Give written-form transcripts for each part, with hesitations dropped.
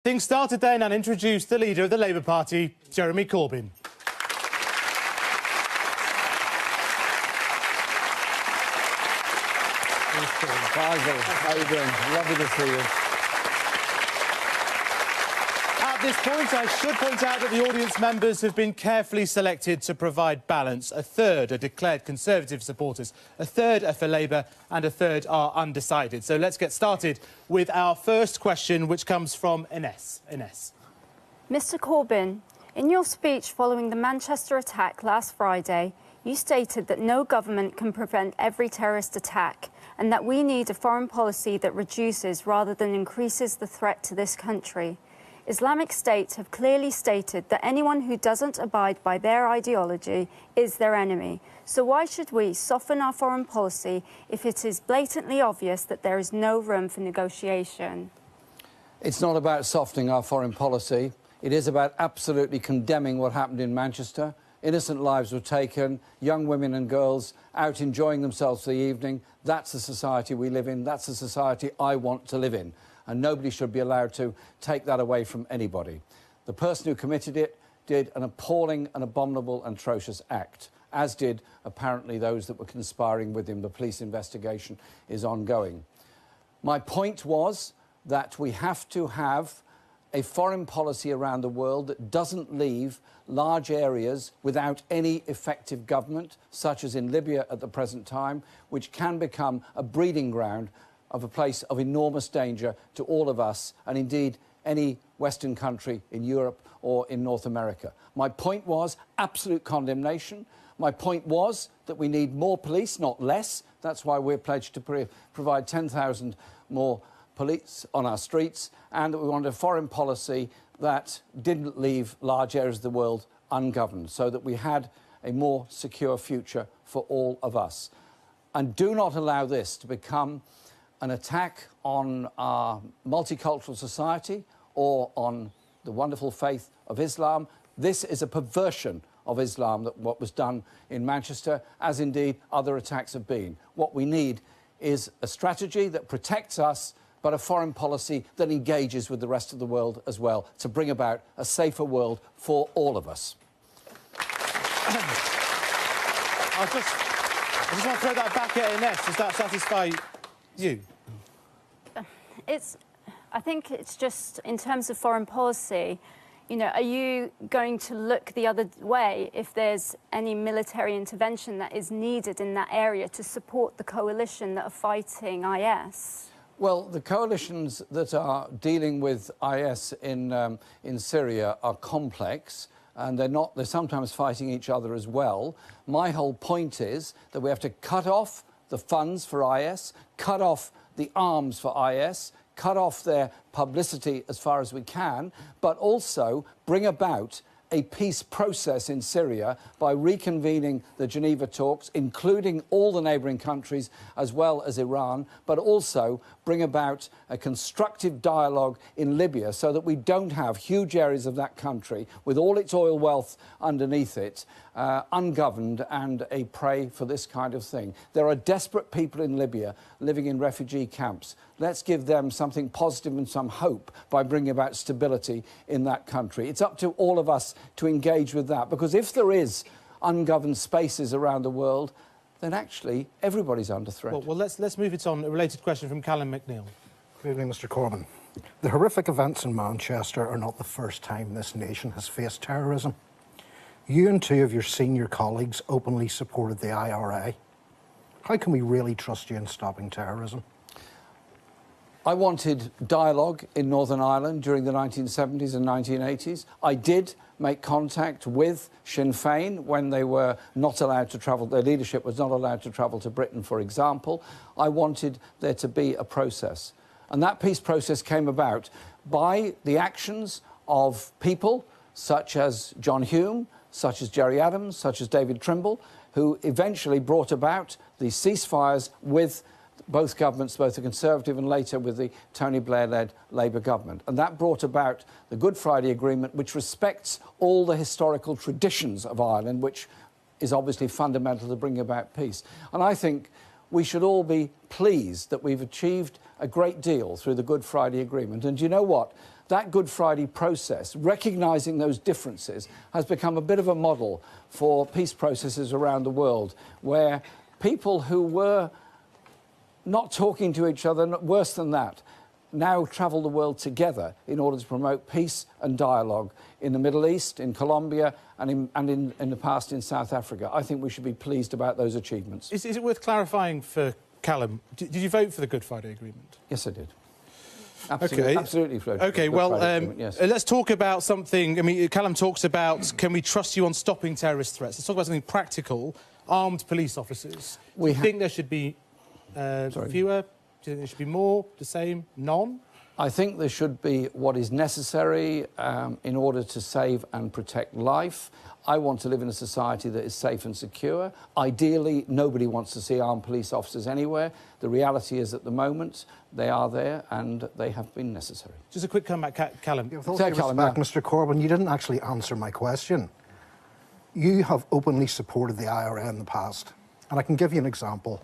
Things started then and introduced the leader of the Labour Party, Jeremy Corbyn. How are you doing? Lovely to see you. At this point, I should point out that the audience members have been carefully selected to provide balance. A third are declared Conservative supporters, a third are for Labour and a third are undecided. So let's get started with our first question, which comes from Ines. Ines. Mr Corbyn, in your speech following the Manchester attack last Friday, you stated that no government can prevent every terrorist attack and that we need a foreign policy that reduces rather than increases the threat to this country. Islamic State have clearly stated that anyone who doesn't abide by their ideology is their enemy. So why should we soften our foreign policy if it is blatantly obvious that there is no room for negotiation? It's not about softening our foreign policy. It is about absolutely condemning what happened in Manchester. Innocent lives were taken, young women and girls out enjoying themselves for the evening. That's the society we live in. That's the society I want to live in. And nobody should be allowed to take that away from anybody. The person who committed it did an appalling and abominable and atrocious act, as did apparently those that were conspiring with him. The police investigation is ongoing. My point was that we have to have a foreign policy around the world that doesn't leave large areas without any effective government, such as in Libya at the present time, which can become a breeding ground of a place of enormous danger to all of us, and indeed any Western country in Europe or in North America. My point was absolute condemnation. My point was that we need more police, not less. That's why we're pledged to provide 10,000 more police on our streets, and that we wanted a foreign policy that didn't leave large areas of the world ungoverned, so that we had a more secure future for all of us. And do not allow this to become an attack on our multicultural society or on the wonderful faith of Islam. This is a perversion of Islam, that what was done in Manchester, as indeed other attacks have been. What we need is a strategy that protects us, but a foreign policy that engages with the rest of the world as well, to bring about a safer world for all of us. I just want to throw that back at Ines. Does that satisfy you? I think it's just, in terms of foreign policy, you know, are you going to look the other way if there's any military intervention that is needed in that area to support the coalition that are fighting IS? Well, the coalitions that are dealing with IS in Syria are complex, and they're sometimes fighting each other as well. My whole point is that we have to cut off the funds for IS, cut off the arms for IS, cut off their publicity as far as we can, but also bring about a peace process in Syria by reconvening the Geneva talks, including all the neighbouring countries as well as Iran, but also bring about a constructive dialogue in Libya so that we don't have huge areas of that country with all its oil wealth underneath it, ungoverned and a prey for this kind of thing. There are desperate people in Libya living in refugee camps. Let's give them something positive and some hope by bringing about stability in that country. It's up to all of us to engage with that, because if there is ungoverned spaces around the world, then actually everybody's under threat. Well, let's move it on. A related question from Callum McNeill. Good evening, Mr Corbyn. The horrific events in Manchester are not the first time this nation has faced terrorism. You and two of your senior colleagues openly supported the IRA. How can we really trust you in stopping terrorism? I wanted dialogue in Northern Ireland during the 1970s and 1980s. I did make contact with Sinn Féin when they were not allowed to travel, their leadership was not allowed to travel to Britain, for example. I wanted there to be a process. And that peace process came about by the actions of people such as John Hume, such as Gerry Adams, such as David Trimble, who eventually brought about the ceasefires with both governments, both the Conservative and later with the Tony Blair-led Labour government. And that brought about the Good Friday Agreement, which respects all the historical traditions of Ireland, which is obviously fundamental to bring about peace. And I think we should all be pleased that we've achieved a great deal through the Good Friday Agreement. And you know what? that Good Friday process, recognising those differences, has become a bit of a model for peace processes around the world, where people who were not talking to each other, worse than that, now travel the world together in order to promote peace and dialogue in the Middle East, in Colombia, and in the past in South Africa. I think we should be pleased about those achievements. Is it worth clarifying for Callum? Did you vote for the Good Friday Agreement? Yes, I did. Absolutely, okay. Absolutely voted. Okay, well, yes. Let's talk about something. I mean, Callum talks about, can we trust you on stopping terrorist threats? Let's talk about something practical. Armed police officers. Do you think there should be fewer? Do you think there should be more? The same? None? I think there should be what is necessary in order to save and protect life. I want to live in a society that is safe and secure. Ideally, nobody wants to see armed police officers anywhere. The reality is, at the moment, they are there and they have been necessary. Just a quick comeback, Callum. With all due respect, Mr. Corbyn, you didn't actually answer my question. You have openly supported the IRA in the past. And I can give you an example.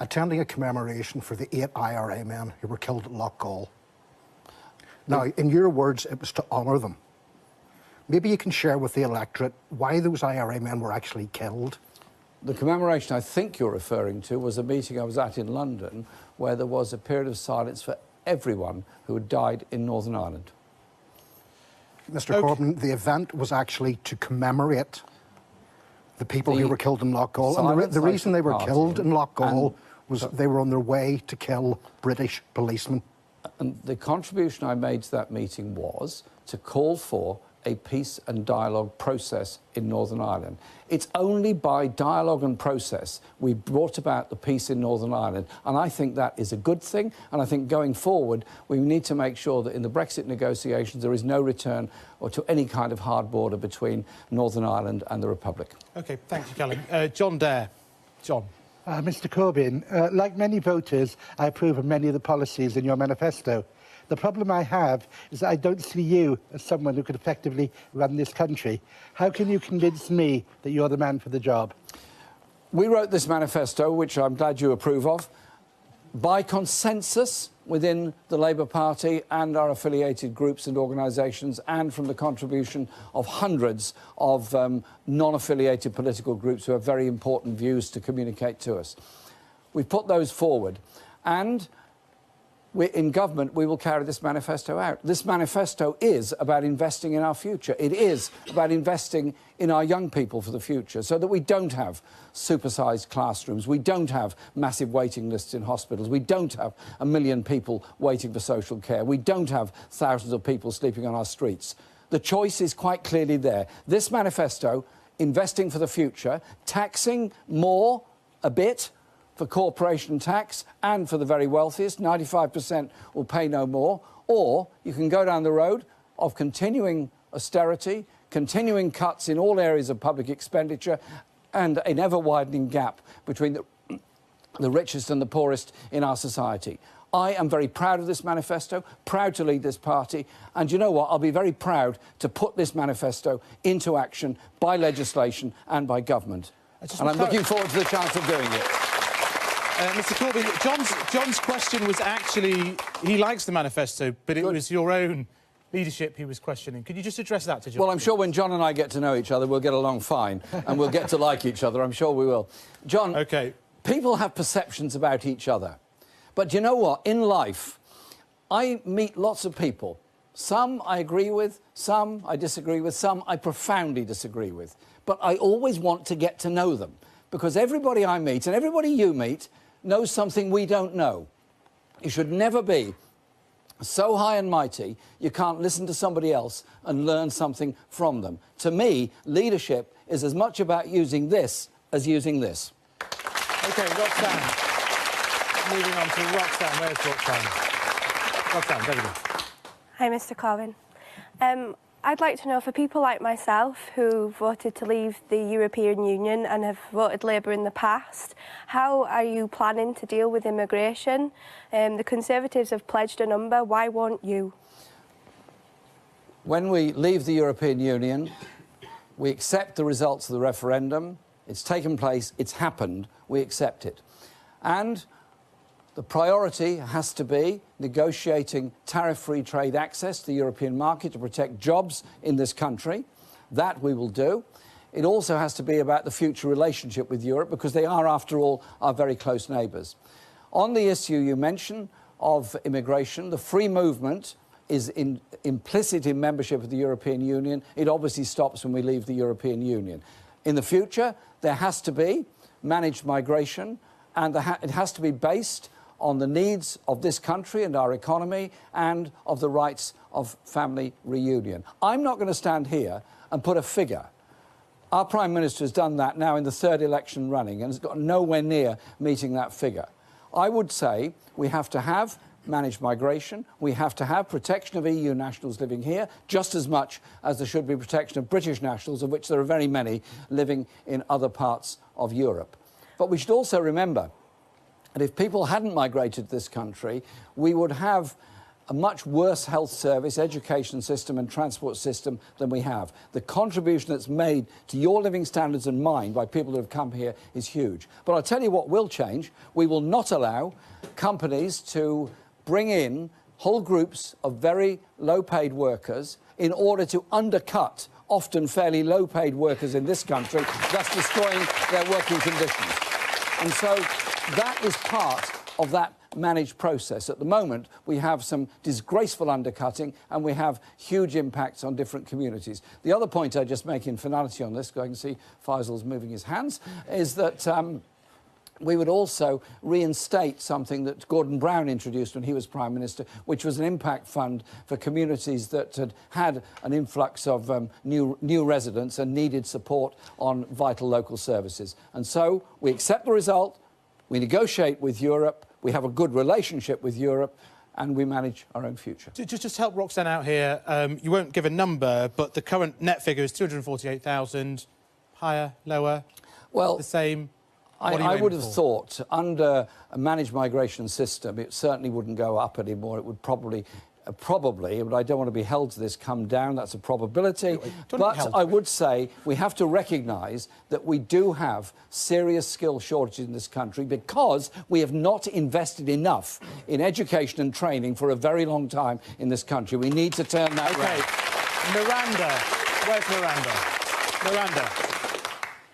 Attending a commemoration for the 8 IRA men who were killed at Loughgall. Now, in your words, it was to honour them. Maybe you can share with the electorate why those IRA men were actually killed. The commemoration I think you're referring to was a meeting I was at in London where there was a period of silence for everyone who had died in Northern Ireland. Mr. Corbyn, the event was actually to commemorate the people who were killed in Loughgall. And the reason they were killed in Loughgall was they were on their way to kill British policemen. And the contribution I made to that meeting was to call for a peace and dialogue process in Northern Ireland. It's only by dialogue and process we brought about the peace in Northern Ireland, and I think that is a good thing, and I think going forward we need to make sure that in the Brexit negotiations there is no return or to any kind of hard border between Northern Ireland and the Republic. OK, thank you, Callum. John Dare. John. Mr. Corbyn, like many voters, I approve of many of the policies in your manifesto. The problem I have is that I don't see you as someone who could effectively run this country. How can you convince me that you're the man for the job? We wrote this manifesto, which I'm glad you approve of, by consensus within the Labour Party and our affiliated groups and organisations, and from the contribution of hundreds of non-affiliated political groups who have very important views to communicate to us. We've put those forward, and in government, we will carry this manifesto out. This manifesto is about investing in our future. It is about investing in our young people for the future so that we don't have supersized classrooms, we don't have massive waiting lists in hospitals, we don't have 1 million people waiting for social care, we don't have thousands of people sleeping on our streets. The choice is quite clearly there. This manifesto, investing for the future, taxing more a bit, for corporation tax and for the very wealthiest, 95% will pay no more, or you can go down the road of continuing austerity, continuing cuts in all areas of public expenditure, and an ever-widening gap between the richest and the poorest in our society. I am very proud of this manifesto, proud to lead this party, and you know what? I'll be very proud to put this manifesto into action by legislation and by government. And I'm looking forward to the chance of doing it. Mr. Corbyn, John's question was actually, he likes the manifesto, but it was your own leadership he was questioning. Could you just address that to John? Well, I'm sure when John and I get to know each other, we'll get along fine, and we'll get to like each other. I'm sure we will. John, people have perceptions about each other. But you know what? In life, I meet lots of people. Some I agree with, some I disagree with, some I profoundly disagree with. But I always want to get to know them, because everybody I meet and everybody you meet knows something we don't know. You should never be so high and mighty you can't listen to somebody else and learn something from them. To me, leadership is as much about using this as using this. OK, Roxanne. Moving on to Roxanne. Where's Roxanne? Roxanne, there we go. Hi, Mr. Corbyn. I'd like to know, for people like myself who voted to leave the European Union and have voted Labour in the past, how are you planning to deal with immigration? The Conservatives have pledged a number. Why won't you? When we leave the European Union, we accept the results of the referendum. It's taken place. It's happened. We accept it. And The priority has to be negotiating tariff-free trade access to the European market to protect jobs in this country. That we will do. It also has to be about the future relationship with Europe, because they are, after all, our very close neighbours. On the issue you mentioned of immigration, the free movement is implicit in membership of the European Union. It obviously stops when we leave the European Union. In the future, there has to be managed migration, and it has to be based on the needs of this country and our economy and of the rights of family reunion. I'm not going to stand here and put a figure. Our Prime Minister has done that now in the third election running and has got nowhere near meeting that figure. I would say we have to have managed migration, we have to have protection of EU nationals living here, just as much as there should be protection of British nationals, of which there are very many living in other parts of Europe. But we should also remember that if people hadn't migrated to this country, we would have a much worse health service, education system and transport system than we have. The contribution that's made to your living standards and mine by people who have come here is huge. But I'll tell you what will change. We will not allow companies to bring in whole groups of very low-paid workers in order to undercut often fairly low-paid workers in this country, thus destroying their working conditions. And so that is part of that managed process. At the moment, we have some disgraceful undercutting and we have huge impacts on different communities. The other point I just make in finality on this, because I can see Faisal's moving his hands, is that we would also reinstate something that Gordon Brown introduced when he was Prime Minister, which was an impact fund for communities that had had an influx of new residents and needed support on vital local services. And so we accept the result, we negotiate with Europe, we have a good relationship with Europe, and we manage our own future. Just help Roxanne out here. You won't give a number, but the current net figure is 248,000. Higher, lower, well, the same? I would have thought under a managed migration system, it certainly wouldn't go up anymore. It would probably, but I don't want to be held to this, come down. That's a probability. But I would say we have to recognise that we do have serious skill shortages in this country because we have not invested enough in education and training for a very long time in this country. We need to turn that round. Miranda. Where's Miranda? Miranda.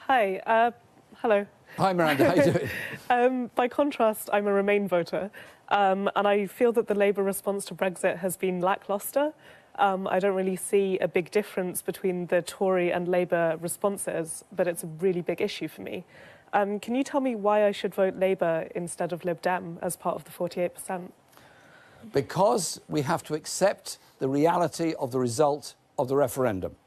Hi. Hello. Hi, Miranda. How you doing? By contrast, I'm a Remain voter, and I feel that the Labour response to Brexit has been lacklustre. I don't really see a big difference between the Tory and Labour responses, but it's a really big issue for me. Can you tell me why I should vote Labour instead of Lib Dem as part of the 48%? Because we have to accept the reality of the result of the referendum.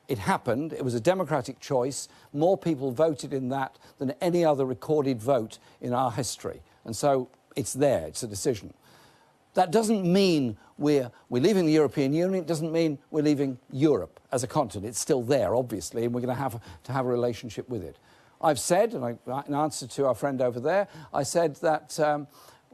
It happened, it was a democratic choice. More people voted in that than any other recorded vote in our history. And so it's there, it's a decision. That doesn't mean we're leaving the European Union, it doesn't mean we're leaving Europe as a continent. It's still there, obviously, and we're going to have a relationship with it. I've said, and in answer to our friend over there, I said that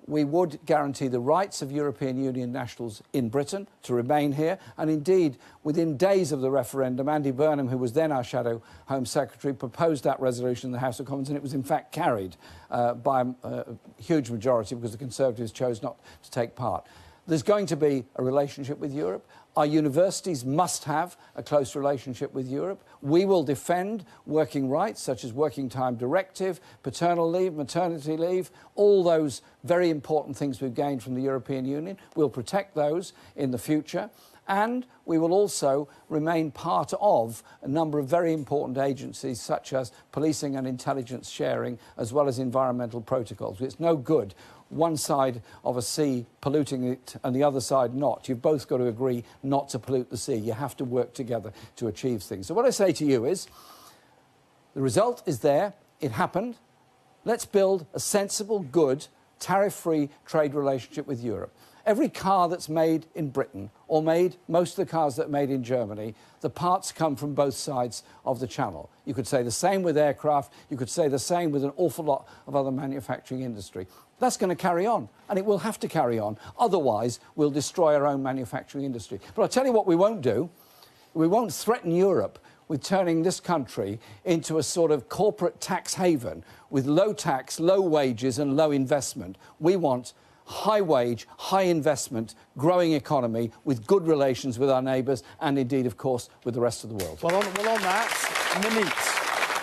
we would guarantee the rights of European Union nationals in Britain to remain here. And indeed, within days of the referendum, Andy Burnham, who was then our Shadow Home Secretary, proposed that resolution in the House of Commons, and it was in fact carried by a huge majority because the Conservatives chose not to take part. There's going to be a relationship with Europe. Our universities must have a close relationship with Europe. We will defend working rights, such as working time directive, paternal leave, maternity leave, all those very important things we've gained from the European Union. We'll protect those in the future. And we will also remain part of a number of very important agencies, such as policing and intelligence sharing, as well as environmental protocols. It's no good one side of a sea polluting it and the other side not. You've both got to agree not to pollute the sea. You have to work together to achieve things. So what I say to you is, the result is there. It happened. Let's build a sensible, good, tariff-free trade relationship with Europe. Every car that's made in Britain, or most of the cars that are made in Germany, the parts come from both sides of the channel. You could say the same with aircraft. You could say the same with an awful lot of other manufacturing industry. That's going to carry on, and it will have to carry on. Otherwise, we'll destroy our own manufacturing industry. But I'll tell you what we won't do. We won't threaten Europe with turning this country into a sort of corporate tax haven with low tax, low wages and low investment. We want high wage, high investment, growing economy with good relations with our neighbours and indeed, of course, with the rest of the world. Well, on that, Monique.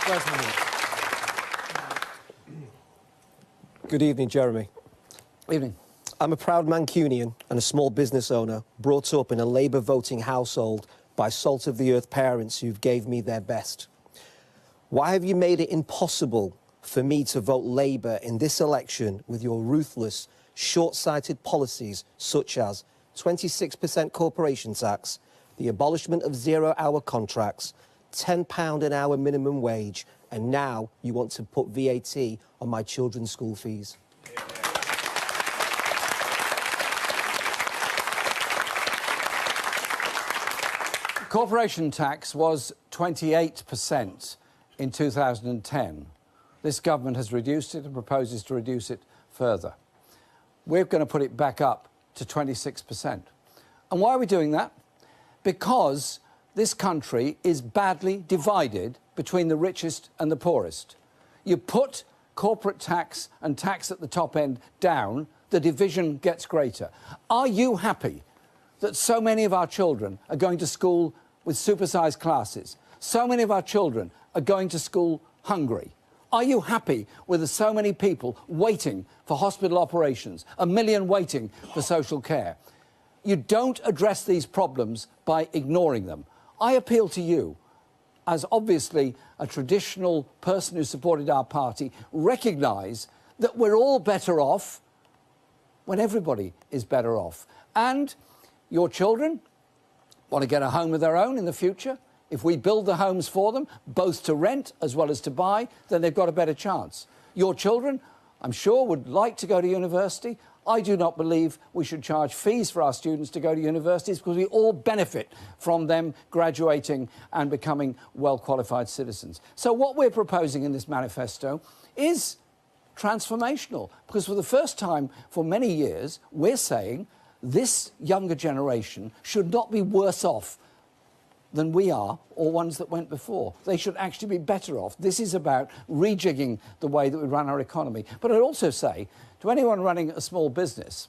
Where's Monique? Good evening, Jeremy. Evening. I'm a proud Mancunian and a small business owner brought up in a Labour voting household by salt-of-the-earth parents who gave me their best. Why have you made it impossible for me to vote Labour in this election with your ruthless, short-sighted policies such as 26% corporation tax, the abolishment of zero-hour contracts, £10 an hour minimum wage, and now you want to put VAT on my children's school fees? Corporation tax was 28% in 2010. This government has reduced it and proposes to reduce it further. We're going to put it back up to 26%. And why are we doing that? Because this country is badly divided between the richest and the poorest. You put corporate tax and tax at the top end down, the division gets greater. Are you happy that so many of our children are going to school with supersized classes? So many of our children are going to school hungry. Are you happy with so many people waiting for hospital operations, 1 million waiting for social care? You don't address these problems by ignoring them. I appeal to you, as obviously a traditional person who supported our party, recognise that we're all better off when everybody is better off. And your children want to get a home of their own in the future. If we build the homes for them, both to rent as well as to buy, then they've got a better chance. Your children, I'm sure, would like to go to university. I do not believe we should charge fees for our students to go to universities because we all benefit from them graduating and becoming well-qualified citizens. So what we're proposing in this manifesto is transformational, because for the first time for many years, we're saying this younger generation should not be worse off than we are or ones that went before. They should actually be better off. This is about rejigging the way that we run our economy. But I'd also say to anyone running a small business,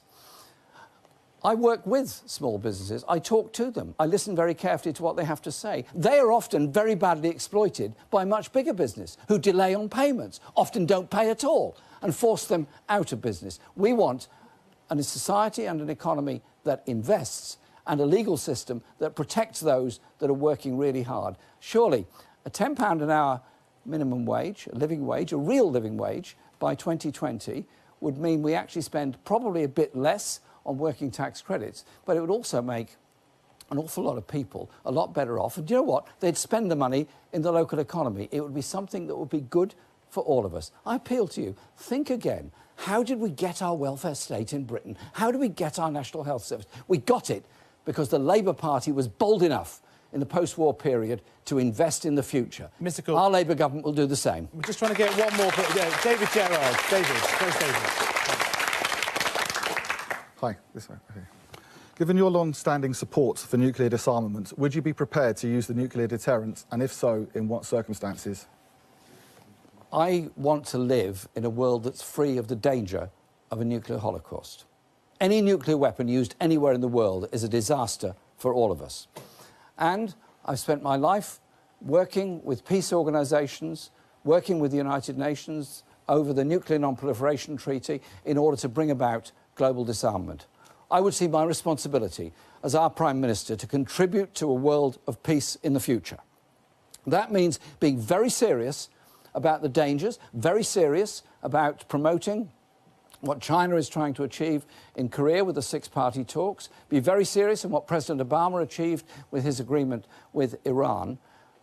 I work with small businesses. I talk to them. I listen very carefully to what they have to say. They are often very badly exploited by much bigger business who delay on payments, often don't pay at all, and force them out of business. We want a society and an economy that invests and a legal system that protects those that are working really hard. Surely a £10 an hour minimum wage, a living wage, a real living wage by 2020 would mean we actually spend probably a bit less on working tax credits, but it would also make an awful lot of people a lot better off. And do you know what? They'd spend the money in the local economy. It would be something that would be good for all of us. I appeal to you, think again. How did we get our welfare state in Britain? How did we get our National Health Service? We got it because the Labour Party was bold enough in the post-war period to invest in the future. Mr. Cook, our Labour government will do the same. We're just trying to get one more. David Gerard. David, where's David? Hi, this way. Okay. Given your long-standing support for nuclear disarmament, would you be prepared to use the nuclear deterrent, and if so, in what circumstances? I want to live in a world that's free of the danger of a nuclear holocaust. Any nuclear weapon used anywhere in the world is a disaster for all of us. And I've spent my life working with peace organisations, working with the United Nations over the Nuclear Non-Proliferation Treaty in order to bring about global disarmament. I would see my responsibility as our Prime Minister to contribute to a world of peace in the future. That means being very serious about the dangers, very serious about promoting what China is trying to achieve in Korea with the six-party talks, be very serious in what President Obama achieved with his agreement with Iran,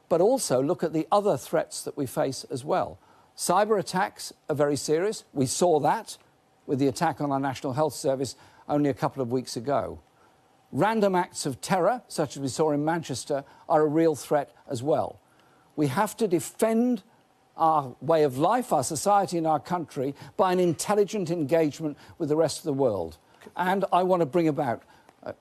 but also look at the other threats that we face as well. Cyber attacks are very serious. We saw that with the attack on our National Health Service only a couple of weeks ago. Random acts of terror, such as we saw in Manchester, are a real threat as well. We have to defend our way of life, our society and our country by an intelligent engagement with the rest of the world. And I want to bring about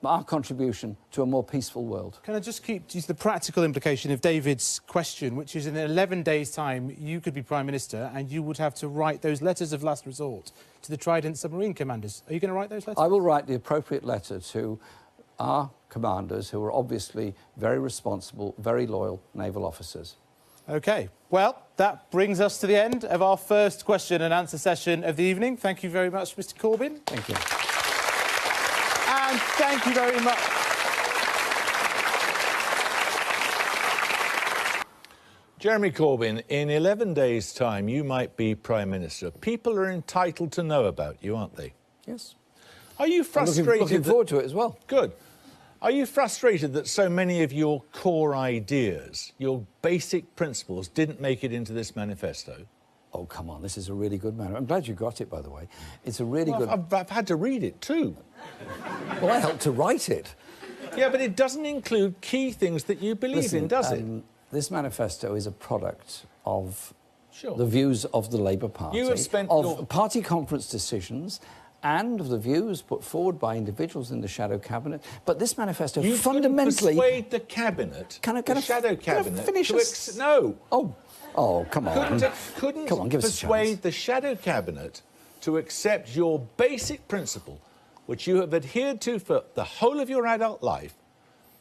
our contribution to a more peaceful world. Can I just keep to the practical implication of David's question, which is in 11 days' time you could be Prime Minister and you would have to write those letters of last resort to the Trident submarine commanders. Are you going to write those letters? I will write the appropriate letter to our commanders, who are obviously very responsible, very loyal naval officers. OK. Well, that brings us to the end of our first question and answer session of the evening. Thank you very much, Mr Corbyn. Thank you. And thank you very much. Jeremy Corbyn, in 11 days' time, you might be Prime Minister. People are entitled to know about you, aren't they? Yes. Are you frustrated? I'm looking forward to it as well. Good. Are you frustrated that so many of your core ideas, your basic principles, didn't make it into this manifesto? Oh, come on, this is a really good manifesto. I'm glad you got it, by the way. It's a really good... I've had to read it too. Well, I helped to write it. Yeah, but it doesn't include key things that you believe in, does it? This manifesto is a product of Sure. the views of the Labour Party, You have spent of party conference decisions, and of the views put forward by individuals in the shadow cabinet. But this manifesto You fundamentally... couldn't persuade the cabinet, the shadow cabinet... finish to No. Oh, come on. Couldn't Come on, give us a chance. persuade the shadow cabinet to accept your basic principle, which you have adhered to for the whole of your adult life,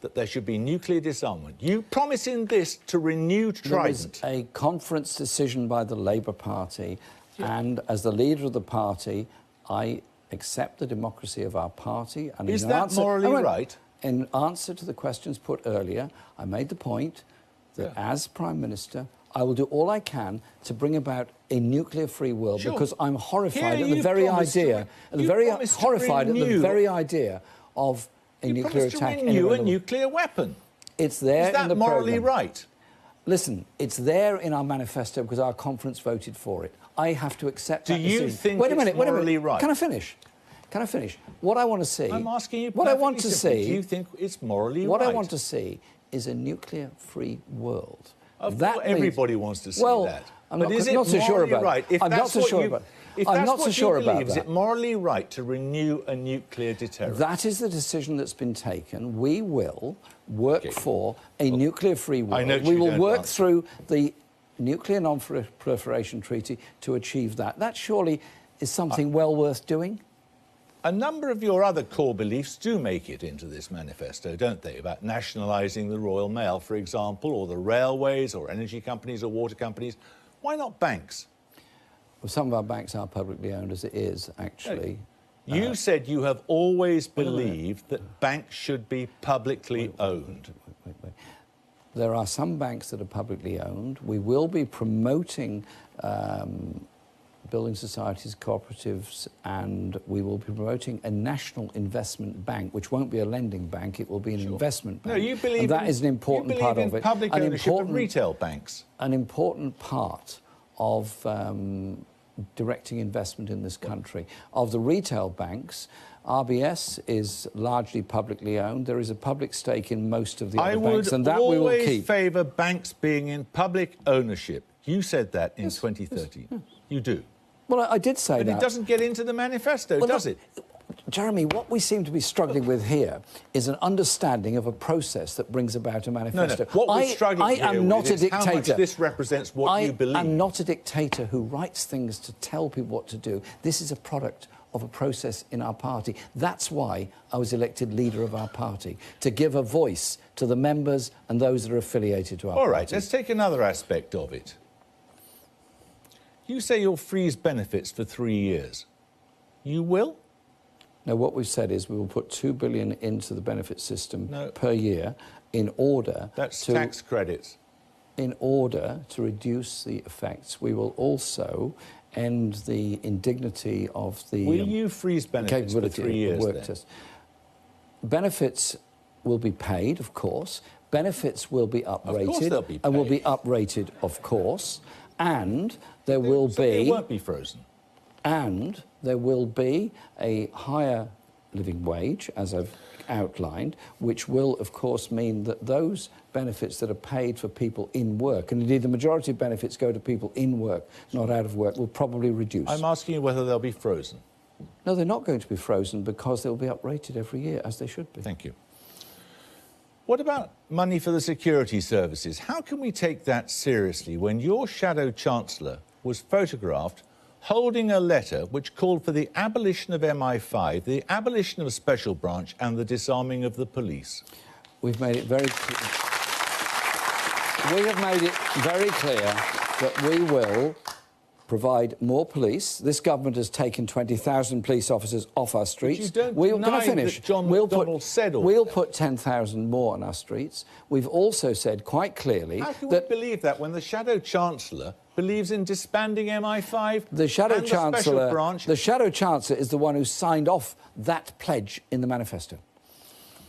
that there should be nuclear disarmament. You promise in this to renew Trident. There was a conference decision by the Labour Party, and as the leader of the party, I accept the democracy of our party. And Is that morally right? In answer to the questions put earlier, I made the point that as Prime Minister, I will do all I can to bring about a nuclear-free world, because I'm horrified at the very idea, horrified at the very idea of a nuclear attack. You renew a nuclear weapon. It's there in the Is that morally programme. right? Listen, it's there in our manifesto because our conference voted for it. I have to accept that decision. Do you think wait a minute, it's morally right? Can I finish? Can I finish? What I want to see... I'm asking you what I want to simply, see... do you think it's morally right? What I want to see is a nuclear-free world. Of course, everybody wants to see that. I'm but not, is it not so sure about right? it. I'm not so sure about it. If I'm that's not what so sure you believe, about is that. it morally right to renew a nuclear deterrent? That is the decision that's been taken. We will work for a nuclear-free world. I know we you will don't work answer. through the Nuclear Non-Proliferation Treaty to achieve that. That surely is something well worth doing. A number of your other core beliefs do make it into this manifesto, don't they? About nationalising the Royal Mail, for example, or the railways, or energy companies, or water companies. Why not banks? Well, some of our banks are publicly owned, as it is, actually. You said you have always believed that banks should be publicly owned. Wait. There are some banks that are publicly owned. We will be promoting building societies, cooperatives, and we will be promoting a national investment bank, which won't be a lending bank, it will be an investment bank. No, you believe and that is an important part of it. Public ownership of retail banks. An important part of directing investment in this country. Of the retail banks, RBS is largely publicly owned. There is a public stake in most of the other banks, and that we will keep. I would always favour banks being in public ownership. You said that in 2013. Yes. You do. Well, I did say that. But it doesn't get into the manifesto, does it? Jeremy, what we seem to be struggling with here is an understanding of a process that brings about a manifesto. No. What we're struggling with is dictator. How much this represents what you believe. I am not a dictator who writes things to tell people what to do. This is a product of a process in our party. That's why I was elected leader of our party, to give a voice to the members and those that are affiliated to our party. All right, let's take another aspect of it. You say you'll freeze benefits for 3 years. You will? No, what we've said is we will put £2 billion into the benefit system per year in order That's tax credits. In order to reduce the effects. We will also end the indignity of the... Will you freeze benefits for 3 years then? Benefits will be paid, of course. Benefits will be uprated. Of course they'll be paid. And will be uprated, of course. And there will be... They won't be frozen. And there will be a higher living wage, as I've outlined, which will, of course, mean that those benefits that are paid for people in work, and indeed the majority of benefits go to people in work, not out of work, will probably reduce. I'm asking you whether they'll be frozen. No, they're not going to be frozen because they'll be uprated every year, as they should be. Thank you. What about money for the security services? How can we take that seriously when your shadow chancellor was photographed holding a letter which called for the abolition of MI5, the abolition of Special Branch and the disarming of the police? We've made it very clear. We have made it very clear that we will provide more police. This government has taken 20,000 police officers off our streets. But you don't deny that John McDonnell said all We'll that. put 10,000 more on our streets. We've also said quite clearly How can that we believe that when the shadow chancellor believes in disbanding MI5 the shadow and the Special chancellor, Branch? the shadow chancellor is the one who signed off that pledge in the manifesto.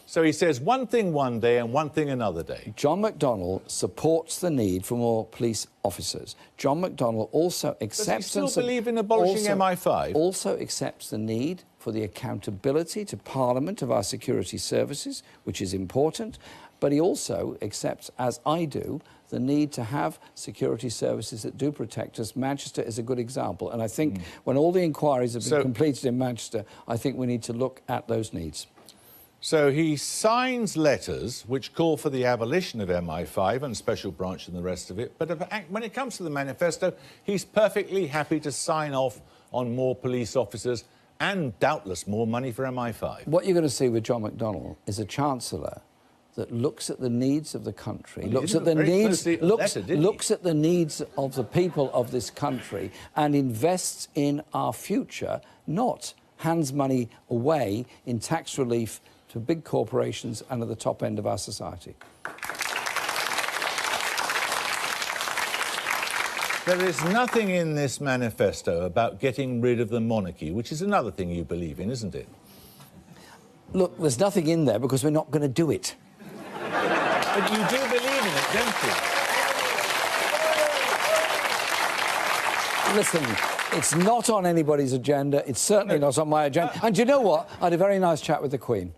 So he says one thing one day and one thing another day. John McDonnell supports the need for more police officers. John McDonnell also accepts... Does he still believe in abolishing MI5? Also accepts the need for the accountability to Parliament of our security services, which is important, but he also accepts, as I do, the need to have security services that do protect us. Manchester is a good example, and I think when all the inquiries have been completed in Manchester, I think we need to look at those needs. So he signs letters which call for the abolition of MI5 and Special Branch and the rest of it, but when it comes to the manifesto, he's perfectly happy to sign off on more police officers and doubtless more money for MI5. What you're going to see with John McDonnell is a chancellor that looks at the needs of the country, looks at the needs of the people of this country and invests in our future, not hands money away in tax relief to big corporations and at the top end of our society. There is nothing in this manifesto about getting rid of the monarchy, which is another thing you believe in, isn't it? Look, there's nothing in there because we're not going to do it. But you do believe in it, don't you? Listen, it's not on anybody's agenda. It's certainly not on my agenda. And do you know what? I had a very nice chat with the Queen.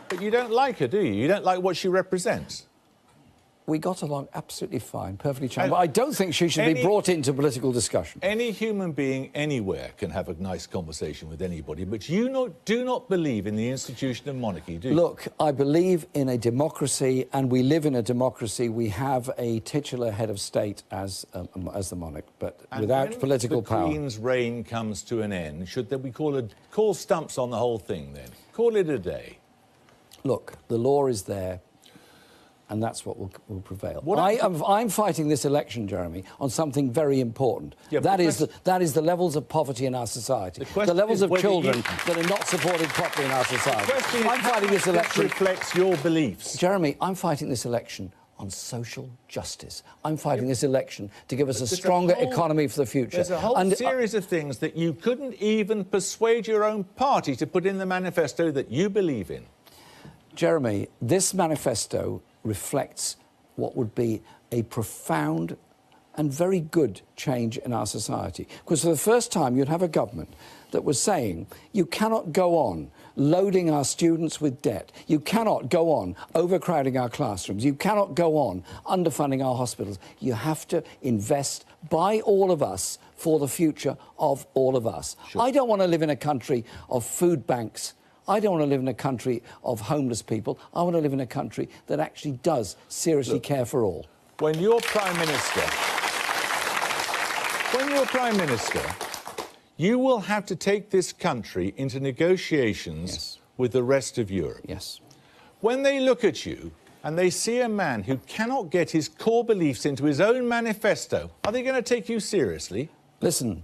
But you don't like her, do you? You don't like what she represents? We got along absolutely fine, perfectly charming. But I don't think she should be brought into political discussion. Any human being anywhere can have a nice conversation with anybody, but you do not believe in the institution of monarchy, do you? Look, I believe in a democracy, and we live in a democracy. We have a titular head of state as the monarch, but without political power. When the Queen's reign comes to an end, should we call stumps on the whole thing then? Call it a day. Look, the law is there, and that's what will prevail. I'm fighting this election, Jeremy, on something very important. Yeah, that is the levels of poverty in our society, the levels of children that are not supported properly in our society. I'm fighting this election. Reflects your beliefs. Jeremy, I'm fighting this election on social justice. I'm fighting this election to give us a stronger economy for the future. There's a whole series of things that you couldn't even persuade your own party to put in the manifesto that you believe in. Jeremy, this manifesto reflects what would be a profound and very good change in our society. Because for the first time, you'd have a government that was saying, you cannot go on loading our students with debt. You cannot go on overcrowding our classrooms. You cannot go on underfunding our hospitals. You have to invest by all of us for the future of all of us. Sure. I don't want to live in a country of food banks. I don't want to live in a country of homeless people. I want to live in a country that actually does seriously care for all. When you're Prime Minister, you will have to take this country into negotiations with the rest of Europe. Yes. When they look at you and they see a man who cannot get his core beliefs into his own manifesto, are they going to take you seriously? Listen,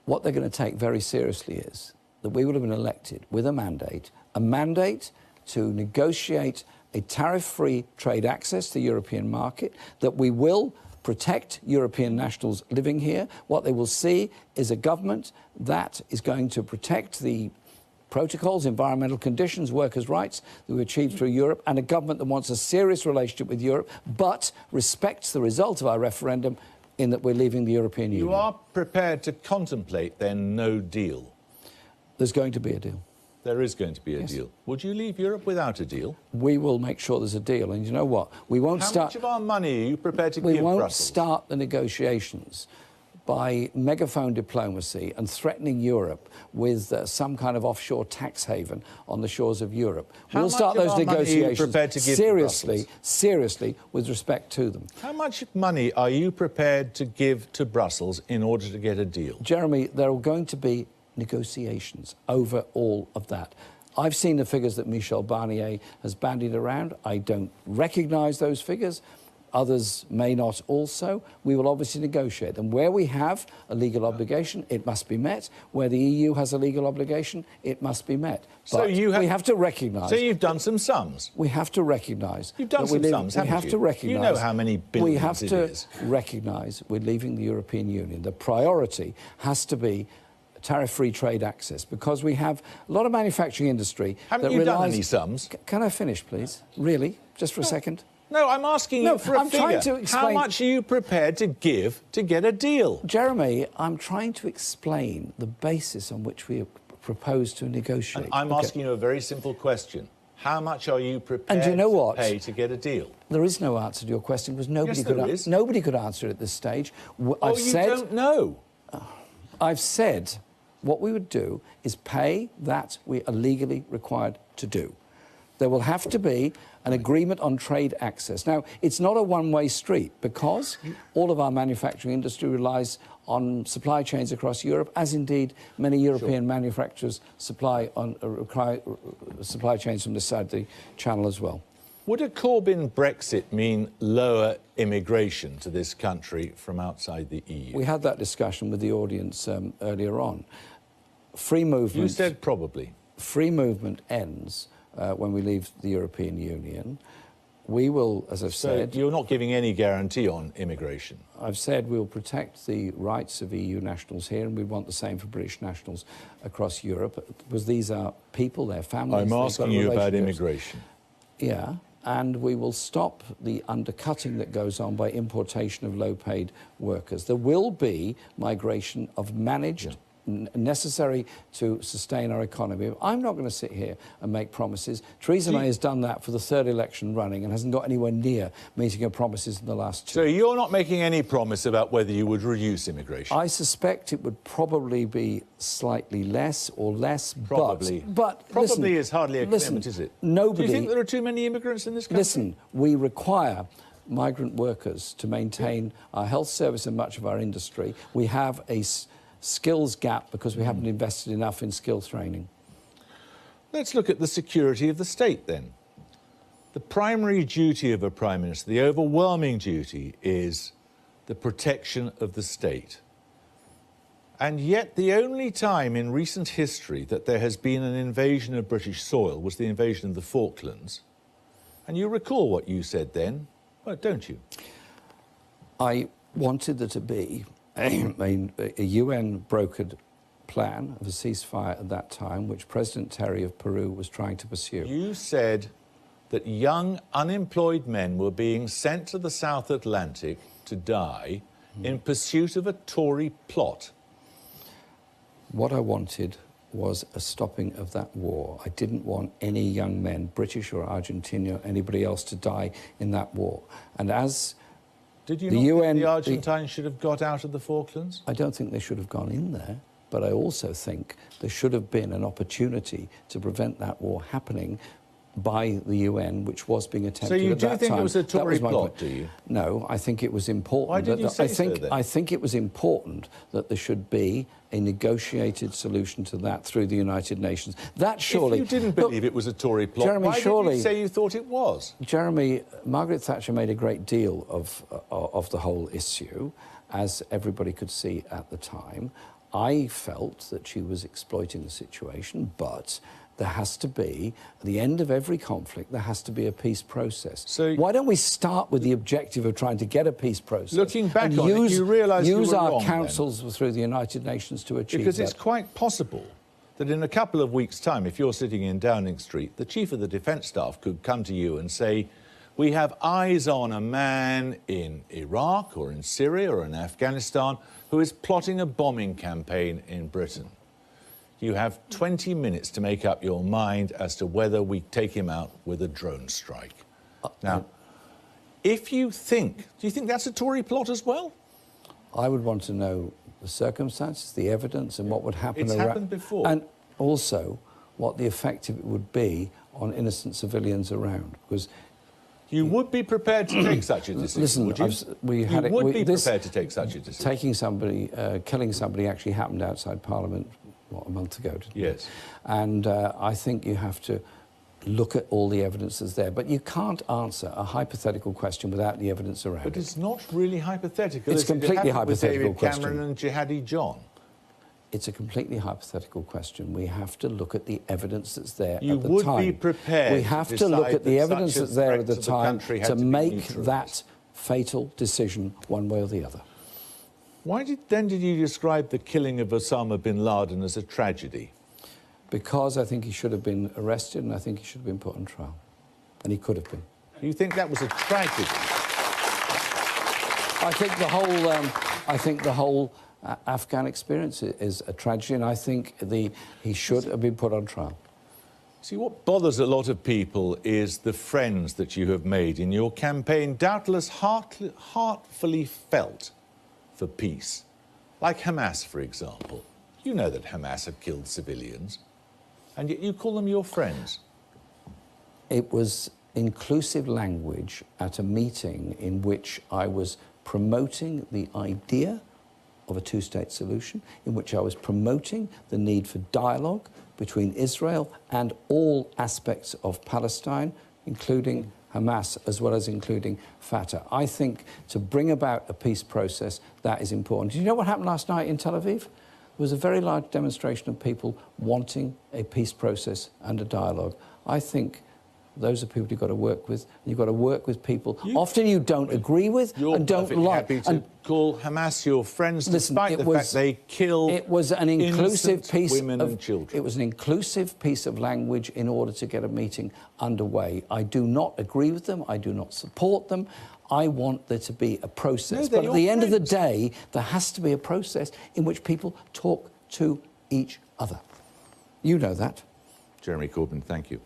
what they're going to take very seriously is that we would have been elected with a mandate to negotiate a tariff-free trade access to the European market, that we will protect European nationals living here. What they will see is a government that is going to protect the protocols, environmental conditions, workers' rights that we achieved through Europe, and a government that wants a serious relationship with Europe, but respects the result of our referendum in that we're leaving the European Union. You are prepared to contemplate, then, no deal? There's going to be a deal. There is going to be a deal. Would you leave Europe without a deal? We will make sure there's a deal. And you know what? We won't How much of our money are you prepared to give Brussels? We won't Brussels? start the negotiations by megaphone diplomacy and threatening Europe with some kind of offshore tax haven on the shores of Europe. We'll start those negotiations seriously with respect to them. How much money are you prepared to give to Brussels in order to get a deal? Jeremy, there are going to be negotiations over all of that. I've seen the figures that Michel Barnier has bandied around. I don't recognise those figures. Others may not also. We will obviously negotiate. And where we have a legal obligation, it must be met. Where the EU has a legal obligation, it must be met. But we have to recognise... So you've done some sums? We have to recognise... You've done some sums, haven't you? We have to recognise... You know how many billions it is. We have to recognise we're leaving the European Union. The priority has to be tariff-free trade access, because we have a lot of manufacturing industry... Haven't you done any sums? Can I finish, please? Really? Just for a second? No, I'm asking you for a figure. Trying to explain... How much are you prepared to give to get a deal? Jeremy, I'm trying to explain the basis on which we propose to negotiate. And I'm asking you a very simple question. How much are you prepared to pay to get a deal? There is no answer to your question, because nobody could answer it at this stage. You don't know. I've said what we would do is pay that we are legally required to do. There will have to be an agreement on trade access. Now, it's not a one-way street, because all of our manufacturing industry relies on supply chains across Europe, as indeed many European manufacturers supply supply chains from this side of the Channel as well. Would a Corbyn Brexit mean lower immigration to this country from outside the EU? We had that discussion with the audience earlier on. Free movement... You said probably. Free movement ends when we leave the European Union. We will, as I've said... So you're not giving any guarantee on immigration? I've said we'll protect the rights of EU nationals here, and we want the same for British nationals across Europe, because these are people, their families... I'm asking you about immigration. Yeah, and we will stop the undercutting that goes on by importation of low-paid workers. There will be migration of managed... necessary to sustain our economy. I'm not going to sit here and make promises. Theresa May has done that for the third election running and hasn't got anywhere near meeting her promises in the last two. So you're not making any promise about whether you would reduce immigration? I suspect it would probably be slightly less or less, probably. But probably is hardly a commitment, is it? Nobody... Do you think there are too many immigrants in this country? Listen, we require migrant workers to maintain our health service and much of our industry. We have a skills gap because we haven't invested enough in skill training. Let's look at the security of the state then. The primary duty of a Prime Minister, the overwhelming duty, is the protection of the state. And yet the only time in recent history that there has been an invasion of British soil was the invasion of the Falklands. And you recall what you said then, well, don't you? I wanted there to be a UN-brokered plan of a ceasefire at that time, which President Terry of Peru was trying to pursue. You said that young, unemployed men were being sent to the South Atlantic to die in pursuit of a Tory plot. What I wanted was a stopping of that war. I didn't want any young men, British or Argentinian or anybody else, to die in that war. And as... Did you not think the Argentines should have got out of the Falklands? I don't think they should have gone in there, but I also think there should have been an opportunity to prevent that war happening by the UN, which was being attempted at that time. So you do think it was a Tory plot, do you? No, I think it was important. Why did you say so, then? I think it was important that there should be a negotiated solution to that through the United Nations. That surely... If you didn't believe it was a Tory plot, Jeremy, why did you say you thought it was? Jeremy, Margaret Thatcher made a great deal of the whole issue, as everybody could see at the time. I felt that she was exploiting the situation, but there has to be, at the end of every conflict, there has to be a peace process. So why don't we start with the objective of trying to get a peace process? Looking back on it, you realise you were use our wrong, councils through the United Nations to achieve because that. It's quite possible that in a couple of weeks' time, if you're sitting in Downing Street, the Chief of the Defence Staff could come to you and say, we have eyes on a man in Iraq or in Syria or in Afghanistan who is plotting a bombing campaign in Britain. You have 20 minutes to make up your mind as to whether we take him out with a drone strike. Now, if you think... Do you think that's a Tory plot as well? I would want to know the circumstances, the evidence, and what would happen. It's happened before. And also what the effect of it would be on innocent civilians around. Because you would be prepared to take such a decision, listen, would you? You would be prepared to take such a decision. Taking somebody, killing somebody actually happened outside Parliament, what, a month ago, didn't it? Yes. And I think you have to look at all the evidence that's there. But you can't answer a hypothetical question without the evidence around But it. it's not really hypothetical. It's a completely hypothetical with David question. Cameron and Jihadi John. It's a completely hypothetical question. We have to look at the evidence that's there You at the would time. be prepared We have to to look decide at the that evidence such a that's there at threat the to the time country had to to be make neutralised. that fatal decision one way or the other. Why did you describe the killing of Osama bin Laden as a tragedy? Because I think he should have been arrested and I think he should have been put on trial. And he could have been. You think that was a tragedy? I think the whole Afghan experience is a tragedy, and I think he should have been put on trial. See, what bothers a lot of people is the friends that you have made in your campaign, doubtless heartfully felt for peace. Like Hamas, for example. You know that Hamas have killed civilians, and yet you call them your friends. It was inclusive language at a meeting in which I was promoting the idea of a two-state solution, in which I was promoting the need for dialogue between Israel and all aspects of Palestine, including Hamas, as well as including Fatah. I think to bring about a peace process, that is important. Do you know what happened last night in Tel Aviv? There was a very large demonstration of people wanting a peace process and a dialogue. I think those are people you've got to work with. You've got to work with people often you don't agree with and don't like. You're happy to call Hamas your friends, despite the fact they kill It was an inclusive piece women of and children. It was an inclusive piece of language in order to get a meeting underway. I do not agree with them. I do not support them. I want there to be a process. No, but at the end of the day, there has to be a process in which people talk to each other. You know that. Jeremy Corbyn, thank you.